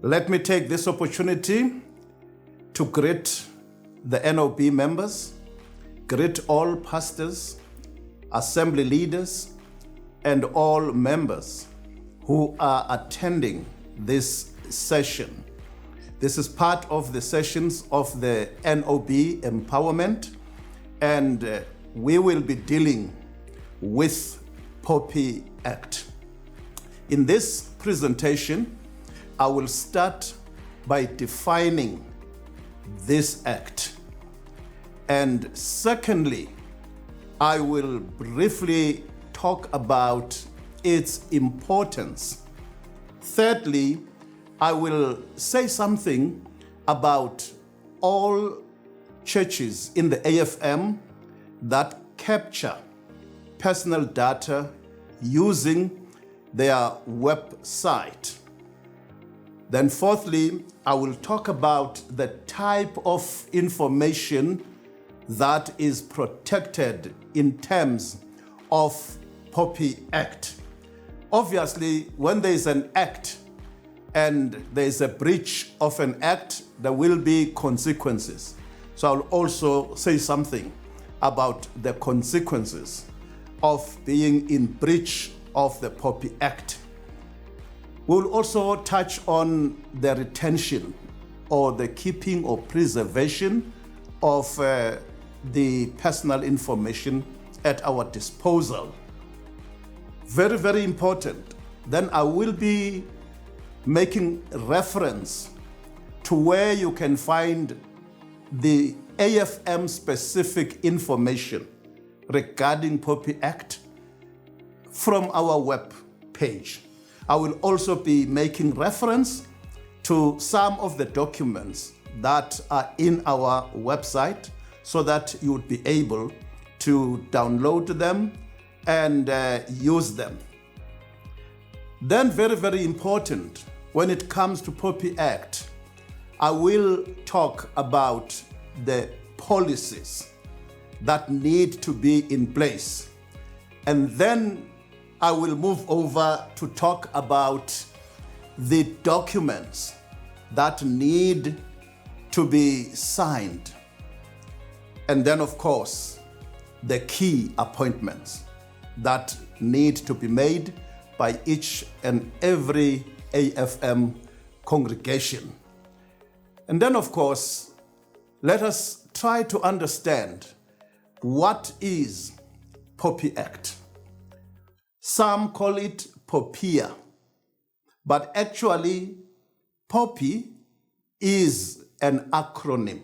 Let me take this opportunity to greet the NOB members, greet all pastors, assembly leaders, and all members who are attending this session. This is part of the sessions of the NOB Empowerment, and we will be dealing with POPI Act. In this presentation, I will start by defining this act. And secondly, I will briefly talk about its importance. Thirdly, I will say something about all churches in the AFM that capture personal data using their website. Then fourthly, I will talk about the type of information that is protected in terms of POPI Act. Obviously, when there is an act and there is a breach of an act, there will be consequences. So I'll also say something about the consequences of being in breach of the POPI Act. We'll also touch on the retention or the keeping or preservation of the personal information at our disposal. Very, very important. Then I will be making reference to where you can find the AFM specific information regarding POPI Act from our web page. I will also be making reference to some of the documents that are in our website so that you would be able to download them and use them. Then very, very important, when it comes to POPI Act, I will talk about the policies that need to be in place. And then I will move over to talk about the documents that need to be signed. And then, of course, the key appointments that need to be made by each and every AFM congregation. And then, of course, let us try to understand what is POPI Act. Some call it POPIA, but actually POPI is an acronym.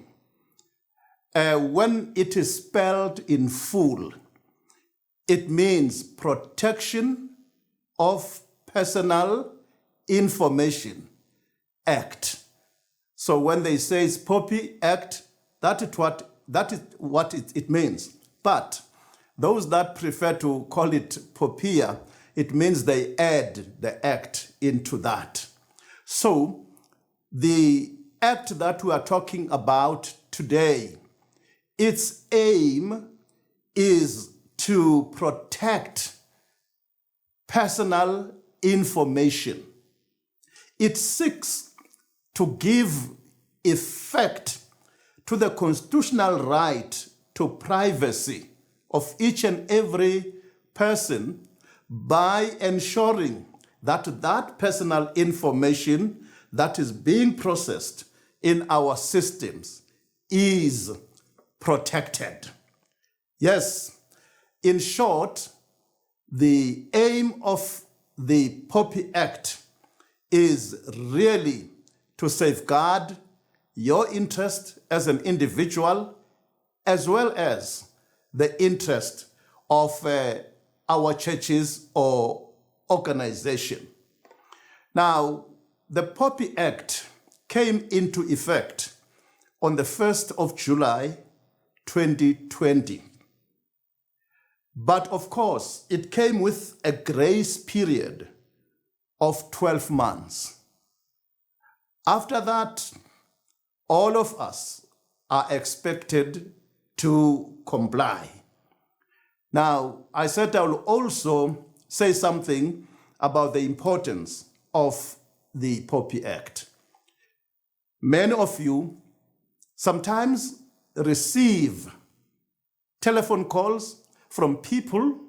When it is spelled in full, it means Protection of Personal Information Act. So when they say POPI Act, that is what it means. But those that prefer to call it POPIA, it means they add the act into that. So the act that we are talking about today, its aim is to protect personal information. It seeks to give effect to the constitutional right to privacy of each and every person by ensuring that that personal information that is being processed in our systems is protected. Yes, in short, the aim of the POPI Act is really to safeguard your interest as an individual as well as the interest of our churches or organization. Now, the POPI Act came into effect on the 1st of July, 2020. But of course, it came with a grace period of 12 months. After that, all of us are expected to comply. Now, I said I will also say something about the importance of the POPI Act. Many of you sometimes receive telephone calls from people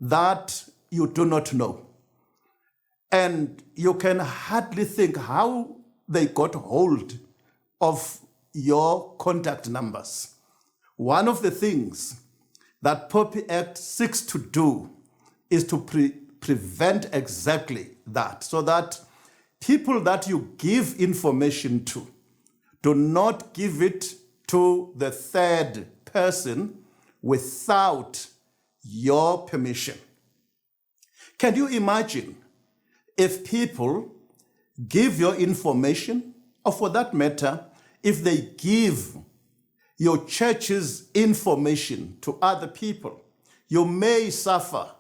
that you do not know. And you can hardly think how they got hold of your contact numbers. One of the things that POPI Act seeks to do is to prevent exactly that, so that people that you give information to do not give it to the third person without your permission. Can you imagine if people give your information, or for that matter, if they give your church's information to other people? You may suffer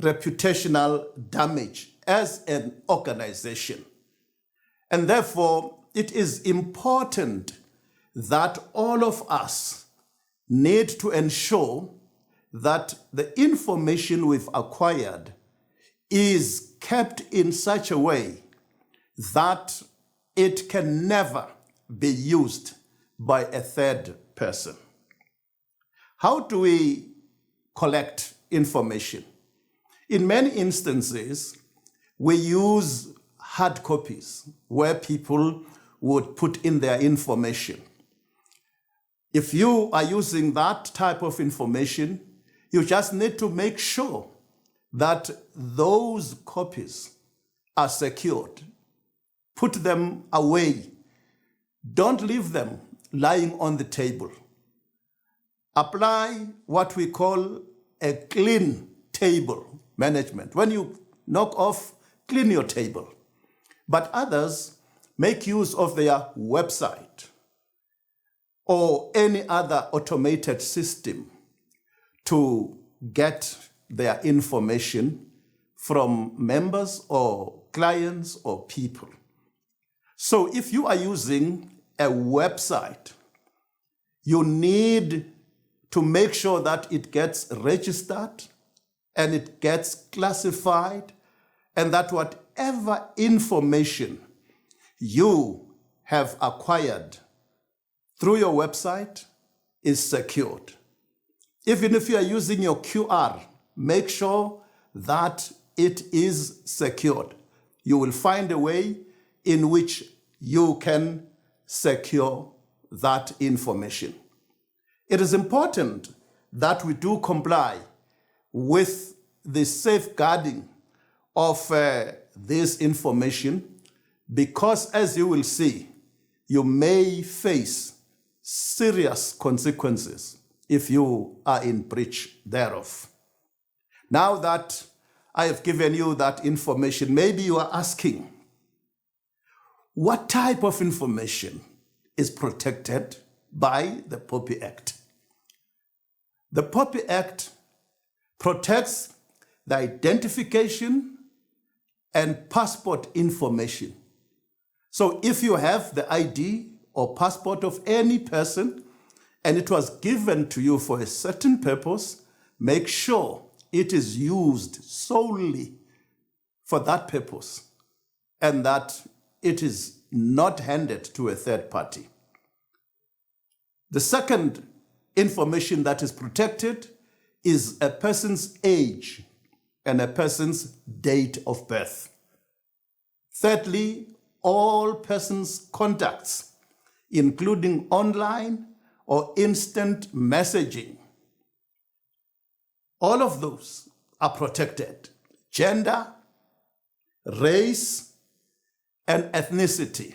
reputational damage as an organization. And therefore, it is important that all of us need to ensure that the information we've acquired is kept in such a way that it can never be used by a third person. How do we collect information? In many instances, we use hard copies where people would put in their information. If you are using that type of information, you just need to make sure that those copies are secured. Put them away. Don't leave them lying on the table. Apply what we call a clean table management. When you knock off, clean your table. But others make use of their website or any other automated system to get their information from members or clients or people. So if you are using a website, you need to make sure that it gets registered and it gets classified, and that whatever information you have acquired through your website is secured. Even if you are using your QR, make sure that it is secured. You will find a way in which you can secure that information. It is important that we do comply with the safeguarding of this information, because as you will see, you may face serious consequences if you are in breach thereof. Now that I have given you that information, maybe you are asking, what type of information is protected by the POPI Act? The POPI Act protects the identification and passport information. So if you have the ID or passport of any person and it was given to you for a certain purpose, make sure it is used solely for that purpose and that it is not handed to a third party. The second information that is protected is a person's age and a person's date of birth. Thirdly, all persons' contacts, including online or instant messaging. All of those are protected. Gender, race, and ethnicity.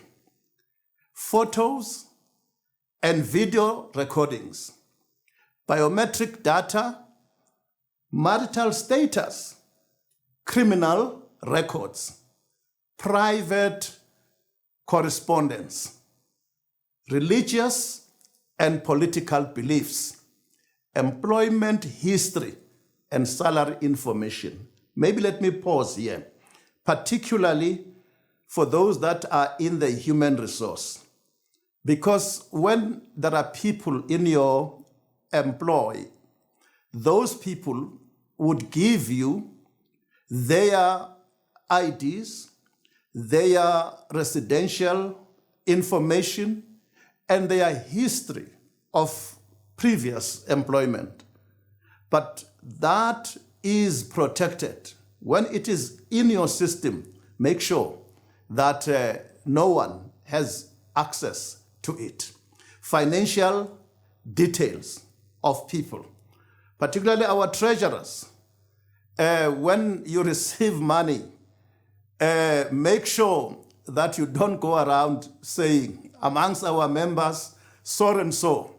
Photos and video recordings. Biometric data, marital status, criminal records, private correspondence, religious and political beliefs, employment history, and salary information. Maybe let me pause here, particularly for those that are in the human resource. Because when there are people in your employ, those people would give you their IDs, their residential information, and their history of previous employment. But that is protected. When it is in your system, make sure that no one has access to it. Financial details of people, particularly our treasurers. When you receive money, make sure that you don't go around saying, amongst our members, so and so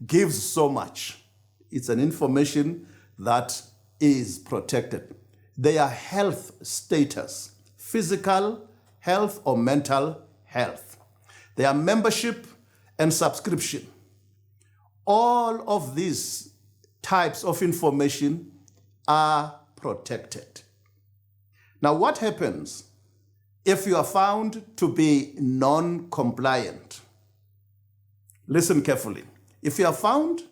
gives so much. It's an information that is protected. Their health status, physical health or mental health, their membership and subscription. All of these types of information are protected. Now, what happens if you are found to be non-compliant? Listen carefully. If you are found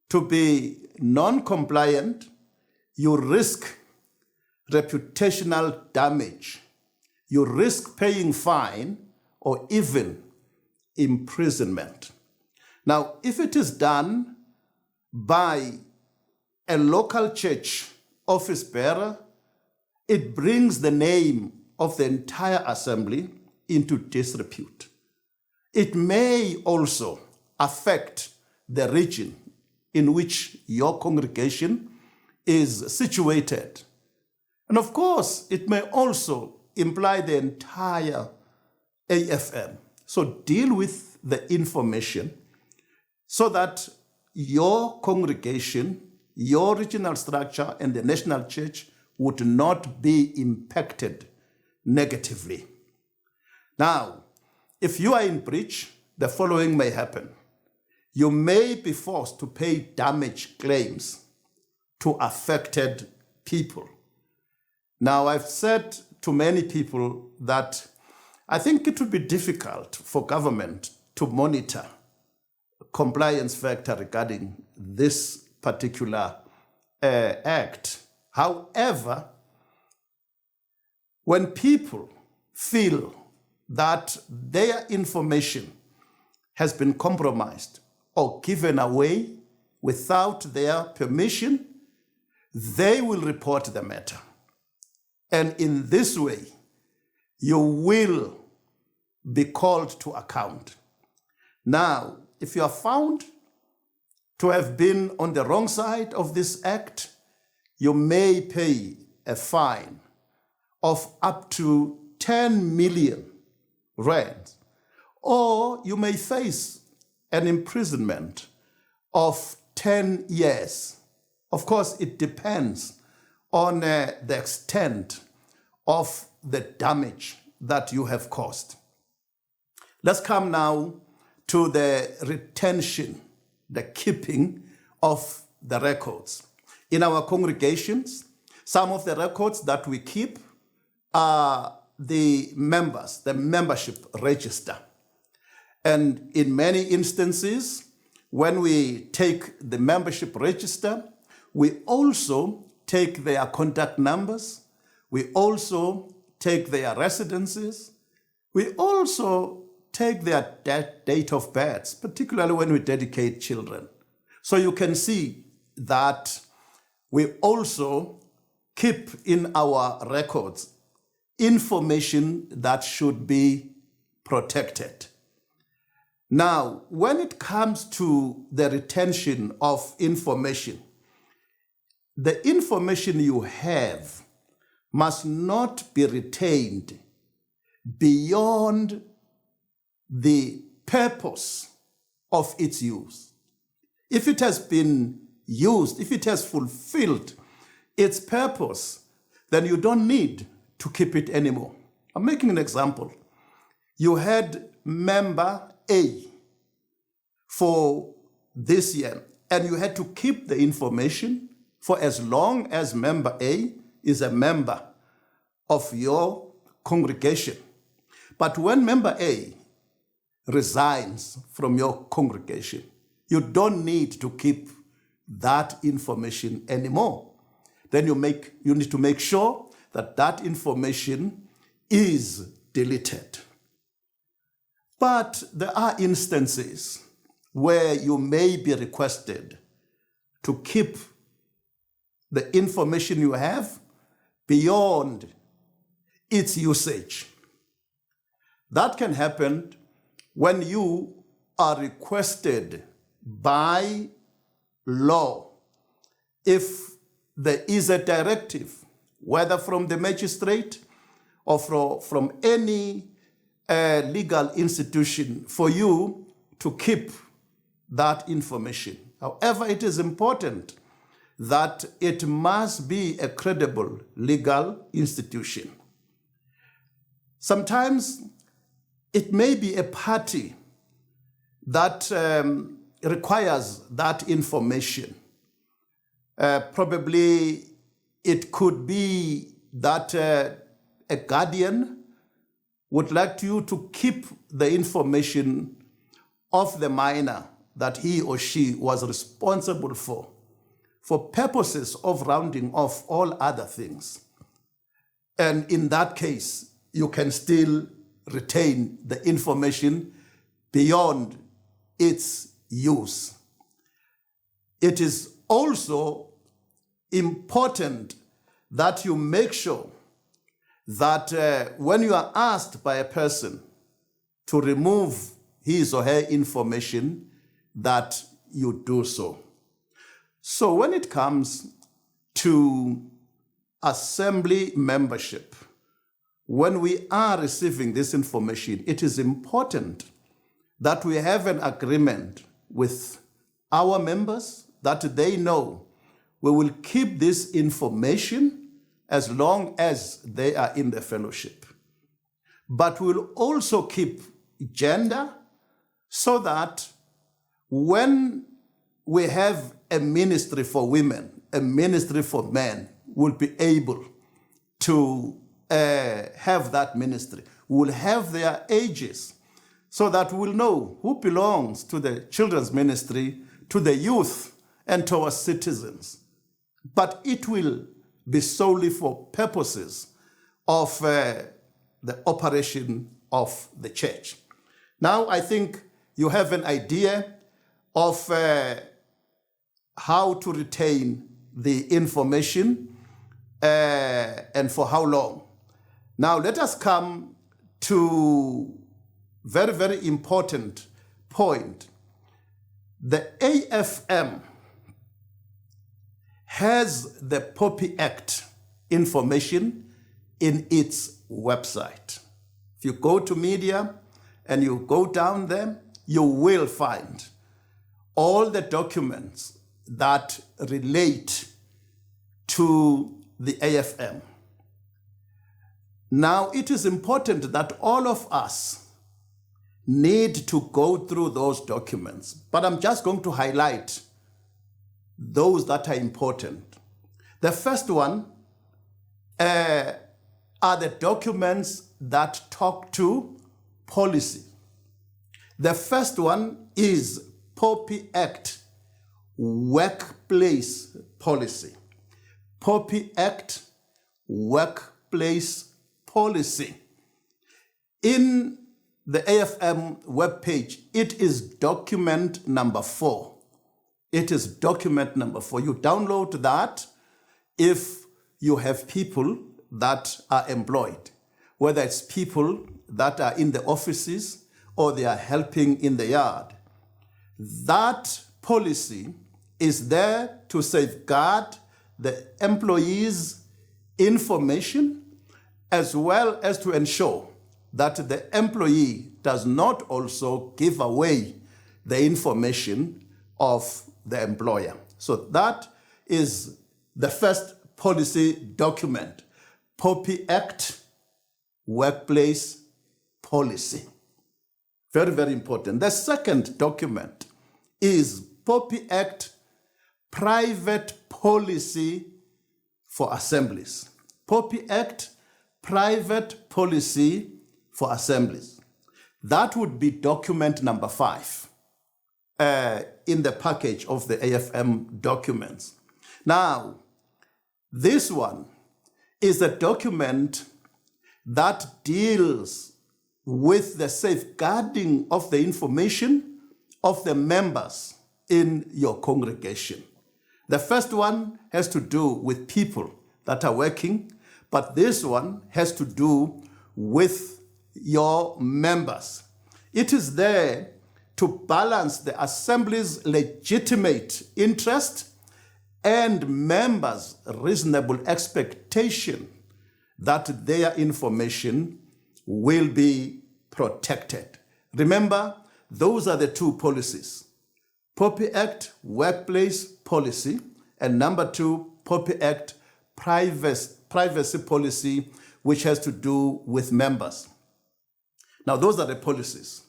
to be non-compliant, you risk reputational damage. You risk paying fine or even imprisonment. Now, if it is done by a local church office bearer, it brings the name of the entire assembly into disrepute. It may also affect the region in which your congregation is situated. And of course, it may also imply the entire AFM. So deal with the information so that your congregation, your regional structure, and the national church would not be impacted negatively. Now, if you are in breach, the following may happen. You may be forced to pay damage claims to affected people. Now, I've said to many people that I think it would be difficult for government to monitor compliance factor regarding this particular act. However, when people feel that their information has been compromised or given away without their permission, they will report the matter. And in this way, you will be called to account. Now, if you are found to have been on the wrong side of this act, you may pay a fine of up to 10 million rand, or you may face an imprisonment of 10 years. Of course, it depends on the extent of the damage that you have caused. Let's come now to the retention, the keeping of the records. In our congregations, some of the records that we keep are the members, the membership register. And in many instances, when we take the membership register, we also take their contact numbers, we also take their residences, we also take their date of birth, particularly when we dedicate children. So you can see that we also keep in our records information that should be protected. Now, when it comes to the retention of information, the information you have must not be retained beyond the purpose of its use. If it has been used, if it has fulfilled its purpose, then you don't need to keep it anymore. I'm making an example. You had member A for this year, and you had to keep the information for as long as member A is a member of your congregation. But when member A resigns from your congregation, you don't need to keep that information anymore. Then you need to make sure that that information is deleted. But there are instances where you may be requested to keep the information you have beyond its usage. That can happen when you are requested by law. If there is a directive, whether from the magistrate or from any legal institution, for you to keep that information. However, it is important that it must be a credible legal institution. Sometimes it may be a party that requires that information. Probably it could be that a guardian would like you to keep the information of the minor that he or she was responsible for purposes of rounding off all other things. And in that case, you can still retain the information beyond its use. It is also important that you make sure that when you are asked by a person to remove his or her information, that you do so. So when it comes to assembly membership, when we are receiving this information, it is important that we have an agreement with our members that they know we will keep this information as long as they are in the fellowship. But we'll also keep gender so that when we have a ministry for women, a ministry for men, we'll be able to have that ministry. We'll have their ages so that we'll know who belongs to the children's ministry, to the youth, and to our citizens. But it will be solely for purposes of the operation of the church. Now, I think you have an idea of how to retain the information and for how long. Now, let us come to very, very important point. The AFM has the POPI Act information in its website. If you go to media and you go down there, you will find all the documents that relate to the AFM. Now, it is important that all of us need to go through those documents, but I'm just going to highlight those that are important. The first one are the documents that talk to policy. The first one is POPI Act, Workplace Policy. POPI Act, Workplace Policy. In the AFM webpage, it is document number 4. It is document number 4. You download that if you have people that are employed, whether it's people that are in the offices or they are helping in the yard. That policy is there to safeguard the employees' information as well as to ensure that the employee does not also give away the information of the employer. So that is the first policy document, POPI Act, Workplace Policy. Very, very important. The second document is POPI Act, Private Policy for Assemblies. POPI Act, Private Policy for Assemblies. That would be document number 5 in the package of the AFM documents. Now, this one is a document that deals with the safeguarding of the information of the members in your congregation. The first one has to do with people that are working, but this one has to do with your members. It is there to balance the assembly's legitimate interest and members' reasonable expectation that their information will be protected. Remember, those are the two policies. POPI Act, workplace policy, and number two, POPI Act, privacy policy, which has to do with members. Now, those are the policies.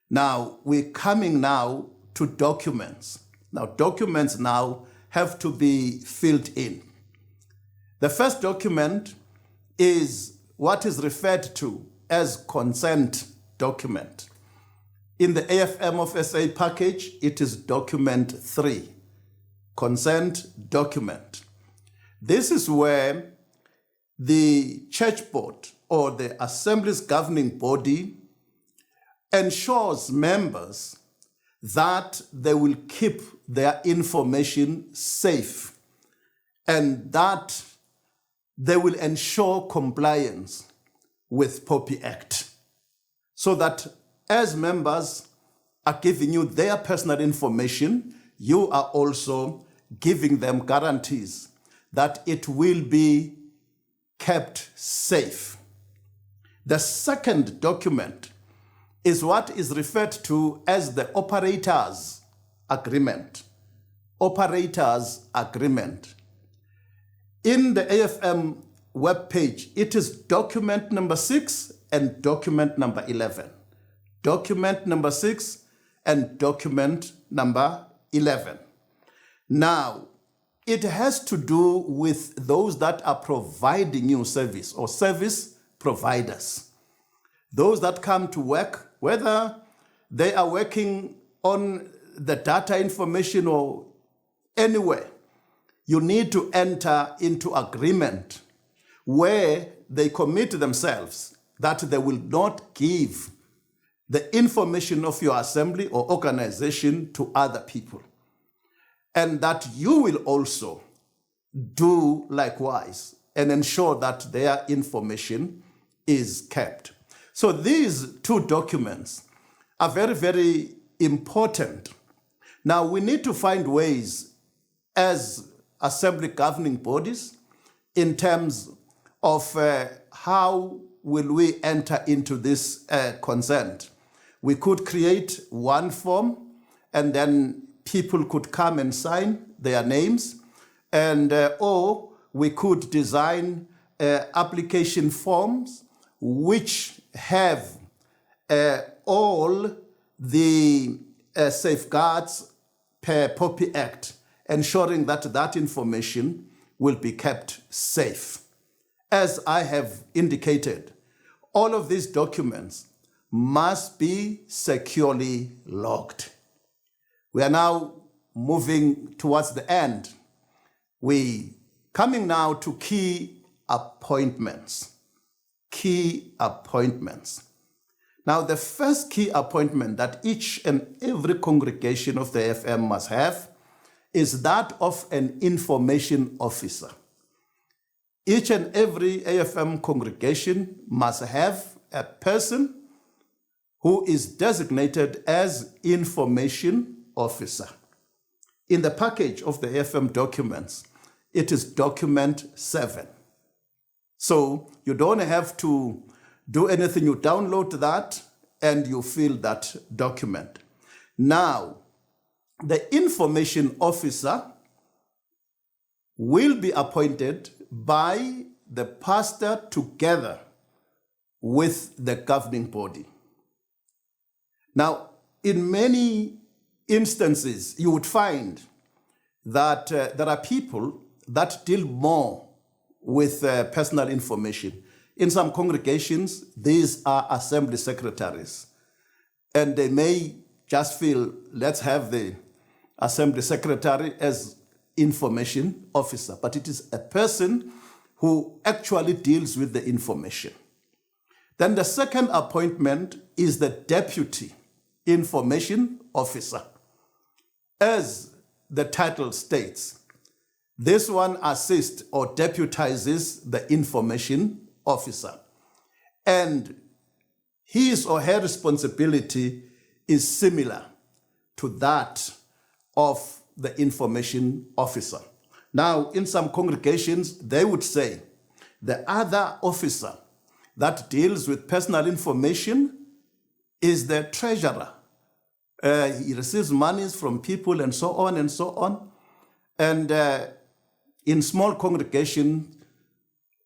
Now, we're coming now to documents. Now, documents now have to be filled in. The first document is what is referred to as consent document. In the AFM of SA package, it is document 3, consent document. This is where the church board or the assembly's governing body ensures members that they will keep their information safe and that they will ensure compliance with POPI Act, so that as members are giving you their personal information, you are also giving them guarantees that it will be kept safe. The second document is what is referred to as the operators agreement. Operators agreement. In the AFM webpage, it is document number 6 and document number 11. Document number 6 and document number 11. Now, it has to do with those that are providing you service or service providers. Those that come to work, whether they are working on the data information or anywhere, you need to enter into agreement where they commit themselves that they will not give the information of your assembly or organization to other people, and that you will also do likewise and ensure that their information is kept. So these two documents are very, very important. Now, we need to find ways as assembly governing bodies in terms of how will we enter into this consent. We could create one form and then people could come and sign their names, and or we could design application forms which have all the safeguards per POPI Act, ensuring that that information will be kept safe. As I have indicated, all of these documents must be securely logged. We are now moving towards the end. We coming now to key appointments. Key appointments. Now, the first key appointment that each and every congregation of the AFM must have is that of an information officer. Each and every AFM congregation must have a person who is designated as information officer. In the package of the AFM documents, it is document 7. So you don't have to do anything. You download that and you fill that document. Now, the information officer will be appointed by the pastor together with the governing body. Now, in many instances, you would find that there are people that deal more with personal information. In some congregations, these are assembly secretaries, and they may just feel, let's have the assembly secretary as information officer, but it is a person who actually deals with the information. Then the second appointment is the Deputy Information Officer. As the title states, this one assists or deputizes the Information Officer. And his or her responsibility is similar to that of the Information Officer. Now, in some congregations, they would say the other officer that deals with personal information is the treasurer. He receives monies from people and so on and so on. And in small congregations,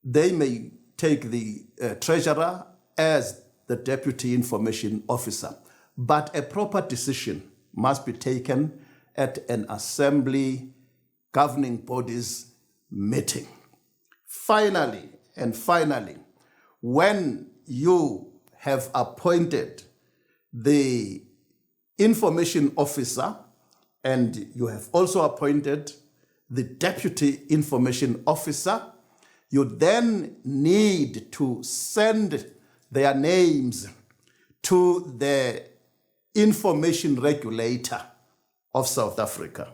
they may take the treasurer as the Deputy Information Officer. But a proper decision must be taken at an assembly governing bodies meeting. Finally, when you have appointed the information officer and you have also appointed the deputy information officer, you then need to send their names to the information regulator of South Africa.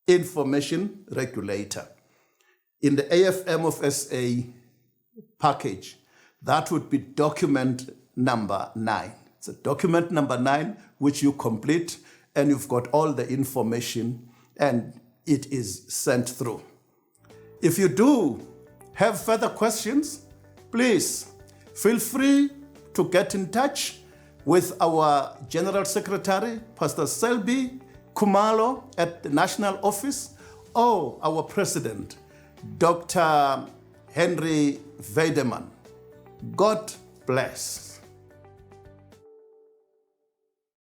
Information regulator. In the AFM of SA package, that would be document number 9. It's a document number 9 which you complete, and you've got all the information and it is sent through. If you do have further questions, please feel free to get in touch with our General Secretary, Pastor Selby Kumalo at the National Office, or our President, Dr. Henry Weideman. God bless.